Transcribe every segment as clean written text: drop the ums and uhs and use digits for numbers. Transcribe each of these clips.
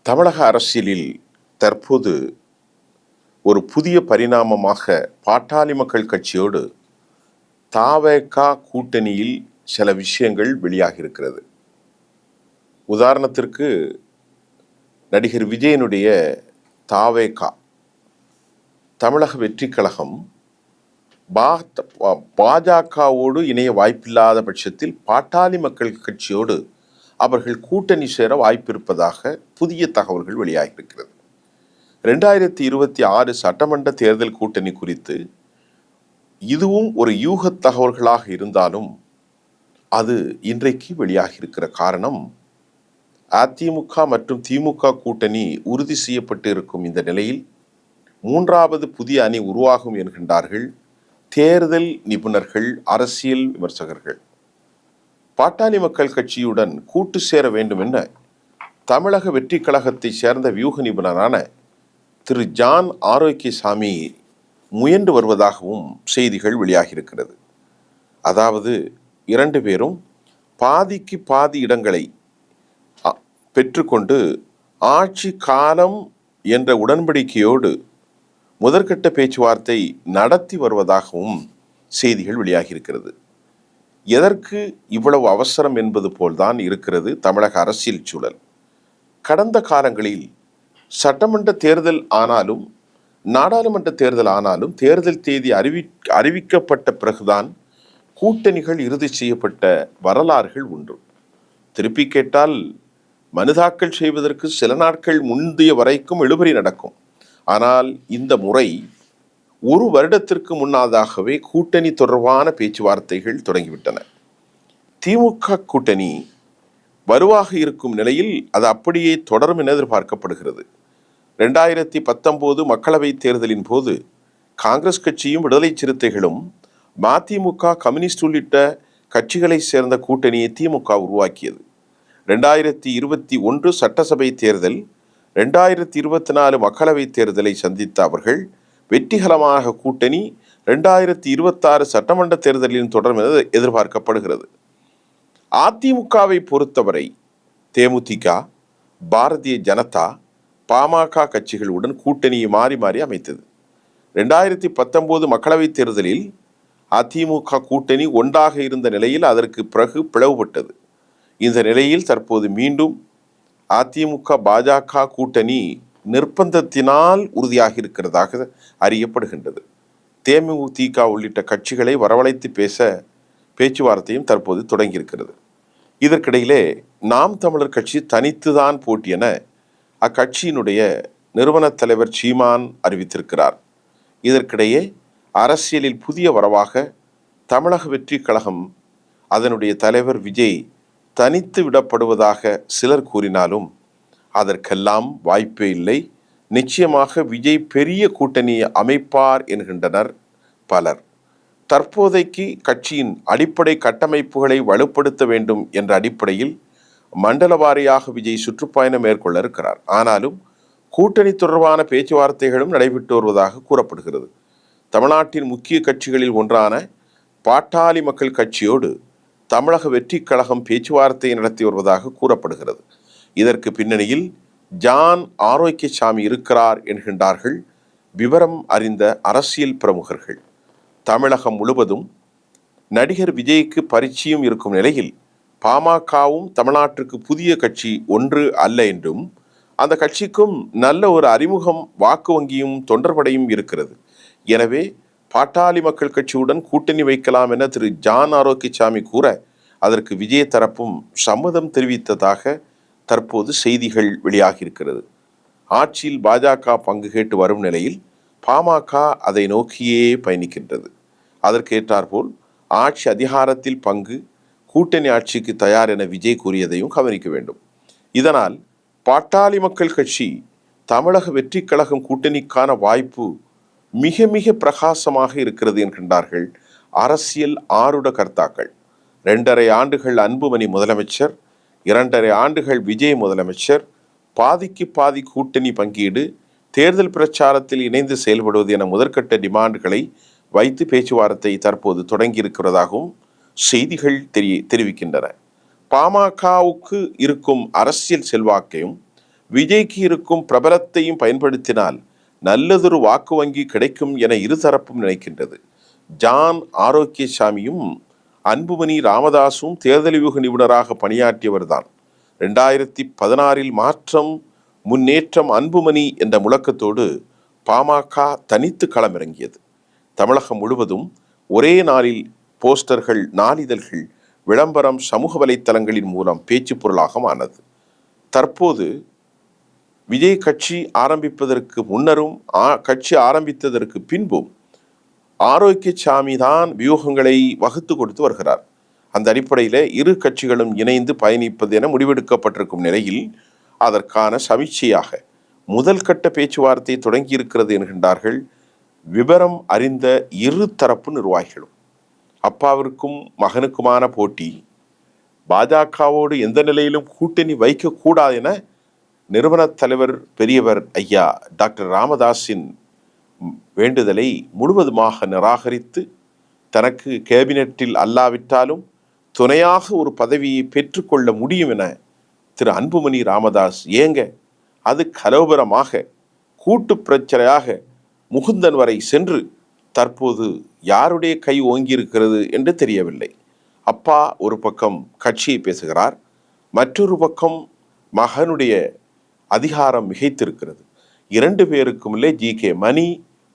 தமிழக அரசியலில் தற்போது ஒரு புதிய பரிணாமமாக பாட்டாளி மக்கள் கட்சியோடு தவேக கூட்டணியில் சில விஷயங்கள் வெளியாகி இருக்கிறது. உதாரணத்திற்கு நடிகர் விஜயனுடைய தவேக தமிழக வெற்றி கழகம் பாஜகவோடு இணைய வாய்ப்பில்லாத பட்சத்தில் பாட்டாளி மக்கள் கட்சியோடு அவர்கள் கூட்டணி சேர வாய்ப்பிருப்பதாக புதிய தகவல்கள் வெளியாகியிருக்கிறது. 2026 சட்டமன்ற தேர்தல் கூட்டணி குறித்து இதுவும் ஒரு யூக தகவல்களாக இருந்தாலும் அது இன்றைக்கு வெளியாகி இருக்கிற காரணம், அதிமுக மற்றும் திமுக கூட்டணி உறுதி செய்யப்பட்டு இருக்கும் இந்த நிலையில் மூன்றாவது புதிய அணி உருவாகும் என்கின்றார்கள் தேர்தல் நிபுணர்கள், அரசியல் விமர்சகர்கள். பாட்டாளி மக்கள் கட்சியுடன் கூட்டு சேர வேண்டும் என தமிழக வெற்றி கழகத்தை சேர்ந்த வியூக நிபுணரான திரு ஜான் ஆரோக்கியசாமி முயன்று வருவதாகவும் செய்திகள் வெளியாகியிருக்கிறது. அதாவது இரண்டு பேரும் பாதிக்கு பாதி இடங்களை பெற்றுக்கொண்டு ஆட்சி காலம் என்ற உடன்படிக்கையோடு முதற்கட்ட பேச்சுவார்த்தை நடத்தி வருவதாகவும் செய்திகள் வெளியாகியிருக்கிறது. எதற்கு இவ்வளவு அவசரம் என்பது போல்தான் இருக்கிறது தமிழக அரசியல் சூழல். கடந்த காலங்களில் சட்டமன்ற தேர்தல் ஆனாலும் நாடாளுமன்ற தேர்தல் ஆனாலும் தேர்தல் தேதி அறிவிக்கப்பட்ட பிறகுதான் கூட்டணிகள் இறுதி செய்யப்பட்ட வரலாறுகள் உண்டு. திருப்பி கேட்டால் மனு தாக்கல் செய்வதற்கு சில நாட்கள் முந்தைய வரைக்கும் இழுபறி நடக்கும். ஆனால் இந்த முறை ஒரு வருடத்திற்கு முன்னதாகவே கூட்டணி தொடர்பான பேச்சுவார்த்தைகள் தொடங்கிவிட்டன. திமுக கூட்டணி வலுவாக இருக்கும் நிலையில் அது அப்படியே தொடரும் என எதிர்பார்க்கப்படுகிறது. 2019 மக்களவை தேர்தலின் போது காங்கிரஸ் கட்சியும் விடுதலை சிறுத்தைகளும் மதிமுக, கம்யூனிஸ்ட் உள்ளிட்ட கட்சிகளை சேர்ந்த கூட்டணியை திமுக உருவாக்கியது. 2021 சட்டசபை தேர்தல், 2024 மக்களவை தேர்தலை சந்தித்த அவர்கள் வெற்றிகரமாக கூட்டணி 2026 சட்டமன்ற தேர்தலில் தொடரும் என எதிர்பார்க்கப்படுகிறது. அதிமுகவை பொறுத்தவரை தேமுதிக, பாரதிய ஜனதா, பாமக கட்சிகளுடன் கூட்டணியை மாறி மாறி அமைத்தது. 2019 மக்களவை தேர்தலில் அதிமுக கூட்டணி ஒன்றாக இருந்த நிலையில் அதற்கு பிறகு பிளவுபட்டது. இந்த நிலையில் தற்போது மீண்டும் அதிமுக பாஜக கூட்டணி நிர்பந்தத்தினால் உறுதியாகி இருக்கிறதாக அறியப்படுகின்றது. தேமுதிக உள்ளிட்ட கட்சிகளை வரவழைத்து பேச்சுவார்த்தையும் தற்போது தொடங்கியிருக்கிறது. இதற்கிடையிலே நாம் தமிழர் கட்சி தனித்துதான் போட்டி என அக்கட்சியினுடைய நிறுவன தலைவர் சீமான் அறிவித்திருக்கிறார். இதற்கிடையே அரசியலில் புதிய வரவாக தமிழக வெற்றி கழகம் அதனுடைய தலைவர் விஜய் தனித்து விடப்படுவதாக சிலர் கூறினாலும் அதற்கெல்லாம் வாய்ப்பே இல்லை. நிச்சயமாக விஜய் பெரிய கூட்டணியை அமைப்பார் என்கின்றனர் பலர். தற்போதைக்கு கட்சியின் அடிப்படை கட்டமைப்புகளை வலுப்படுத்த வேண்டும் என்ற அடிப்படையில் மண்டல வாரியாக விஜய் சுற்றுப்பயணம் மேற்கொள்ள இருக்கிறார். ஆனாலும் கூட்டணி தொடர்பான பேச்சுவார்த்தைகளும் நடைபெற்று வருவதாக கூறப்படுகிறது. தமிழ்நாட்டின் முக்கிய கட்சிகளில் ஒன்றான பாட்டாளி மக்கள் கட்சியோடு தமிழக வெற்றி கழகம் பேச்சுவார்த்தை நடத்தி வருவதாக கூறப்படுகிறது. இதற்கு பின்னணியில் ஜான் ஆரோக்கியசாமி இருக்கிறார் என்கின்றார்கள் விவரம் அறிந்த அரசியல் பிரமுகர்கள். தமிழகம் முழுவதும் நடிகர் விஜய்க்கு பரிச்சயம் இருக்கும் நிலையில் பாமகவும் தமிழ்நாட்டிற்கு புதிய கட்சி ஒன்று அல்ல என்றும் அந்த கட்சிக்கும் நல்ல ஒரு அறிமுகம், வாக்கு வங்கியும் தொண்டர்படையும் இருக்கிறது. எனவே பாட்டாளி மக்கள் கட்சியுடன் கூட்டணி வைக்கலாம் என திரு ஜான் ஆரோக்கியசாமி கூற அதற்கு விஜய் தரப்பும் சம்மதம் தெரிவித்ததாக தற்போது செய்திகள் வெளியாகியிருக்கிறது. ஆட்சியில் பாஜக பங்கு கேட்டு வரும் நிலையில் பாமக அதை நோக்கியே பயணிக்கின்றது. அதற்கேற்றாற்போல் ஆட்சி அதிகாரத்தில் பங்கு, கூட்டணி ஆட்சிக்கு தயார் என விஜய் கூறியதையும் கவனிக்க வேண்டும். இதனால் பாட்டாளி மக்கள் கட்சி தமிழக வெற்றி கழகம் கூட்டணிக்கான வாய்ப்பு மிக மிக பிரகாசமாக இருக்கிறது என்கின்றார்கள் அரசியல் ஆருட கர்த்தாக்கள். 2.5 ஆண்டுகள் அன்புமணி முதலமைச்சர், 2.5 ஆண்டுகள் விஜய் முதலமைச்சர், பாதிக்கு பாதி கூட்டணி பங்கீடு, தேர்தல் பிரச்சாரத்தில் இணைந்து செயல்படுவது என முதற்கட்ட டிமாண்டுகளை வைத்து பேச்சுவார்த்தை தற்போது தொடங்கியிருக்கிறதாகவும் செய்திகள் தெரிவிக்கின்றன. பாமகவுக்கு இருக்கும் அரசியல் செல்வாக்கையும் விஜய்க்கு இருக்கும் பிரபலத்தையும் பயன்படுத்தினால் நல்லதொரு வாக்கு வங்கி கிடைக்கும் என இருதரப்பும் நினைக்கின்றது. ஜான் ஆரோக்கியசாமியும் அன்புமணி ராமதாசும் தேர்தல் வியூக நிபுணராக பணியாற்றியவர்தான். 2016 மாற்றம் முன்னேற்றம் அன்புமணி என்ற முழக்கத்தோடு பாமக தனித்து களமிறங்கியது. தமிழகம் முழுவதும் ஒரே நாளில் போஸ்டர்கள், நாளிதழ்கள், விளம்பரம், சமூக வலைத்தளங்களின் மூலம் பேச்சு பொருளாக ஆனது. தற்போது விஜய் கட்சி ஆரம்பிப்பதற்கு முன்னரும் கட்சி ஆரம்பித்ததற்கு பின்பும் ஆரோக்கியசாமி தான் வியூகங்களை வகுத்து கொடுத்து வருகிறார். அந்த அடிப்படையில் இரு கட்சிகளும் இணைந்து பயணிப்பது என முடிவெடுக்கப்பட்டிருக்கும் நிலையில் அதற்கான சமீட்சையாக முதல் கட்ட பேச்சுவார்த்தை தொடங்கியிருக்கிறது என்கின்றார்கள் விவரம் அறிந்த இரு தரப்பு நிர்வாகிகளும். அப்பாவிற்கும் மகனுக்குமான போட்டி, பாஜகவோடு எந்த நிலையிலும் கூட்டணி வைக்கக்கூடாது என நிறுவன தலைவர் பெரியவர் ஐயா டாக்டர் ராமதாஸின் வேண்டுதலை முழுவதுமாக நிராகரித்து தனக்கு கேபினெட்டில் அல்லாவிட்டாலும் துணையாக ஒரு பதவியை பெற்றுக்கொள்ள முடியும் என திரு அன்புமணி ராமதாஸ் ஏங்க அது கலவரமாக கூட்டு பிரச்சனையாக முகுந்தன் வரை சென்று தற்போது யாருடைய கை ஓங்கியிருக்கிறது என்று தெரியவில்லை. அப்பா ஒரு பக்கம் கட்சியை பேசுகிறார், மற்றொரு பக்கம் மகனுடைய அதிகாரம் மிகைத்திருக்கிறது. இரண்டு பேருக்கும் ஜி.கே. மணி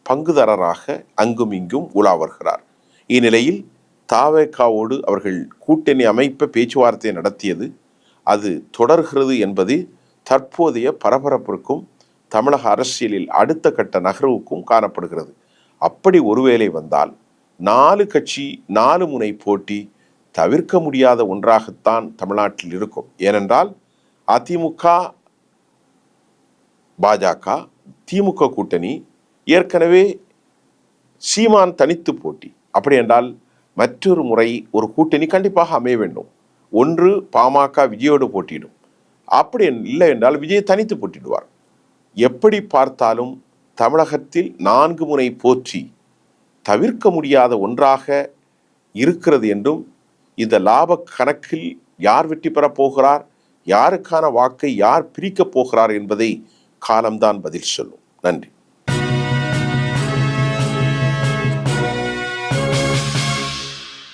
பங்குதாரராக அங்கும் இங்கும் உலா வருகிறார். இந்நிலையில் தாவேகாவோடு அவர்கள் கூட்டணி அமைப்ப பேச்சுவார்த்தை நடத்தியது அது தொடர்கிறது என்பது தற்போதைய பரபரப்பிற்கும் தமிழக அரசியலில் அடுத்த கட்ட நகர்வுக்கும் காணப்படுகிறது. அப்படி ஒருவேளை வந்தால் 4 கட்சி 4 முனை போட்டி தவிர்க்க முடியாத ஒன்றாகத்தான் தமிழ்நாட்டில் இருக்கும். ஏனென்றால் அதிமுக, பாஜக, திமுக கூட்டணி ஏற்கனவே சீமான் தனித்து போட்டி. அப்படி என்றால் மற்றொரு முறை ஒரு கூட்டணி கண்டிப்பாக அமைய வேண்டும். ஒன்று பாமக விஜயோடு போட்டியிடும், அப்படி இல்லை என்றால் விஜய் தனித்து போட்டிடுவார். எப்படி பார்த்தாலும் தமிழகத்தில் 4 முனை போற்றி தவிர்க்க முடியாத ஒன்றாக இருக்கிறது என்றும், இந்த லாப கணக்கில் யார் வெற்றி பெறப் போகிறார், யாருக்கான வாக்கை யார் பிரிக்கப் போகிறார் என்பதை காலம்தான் பதில் சொல்லும். நன்றி.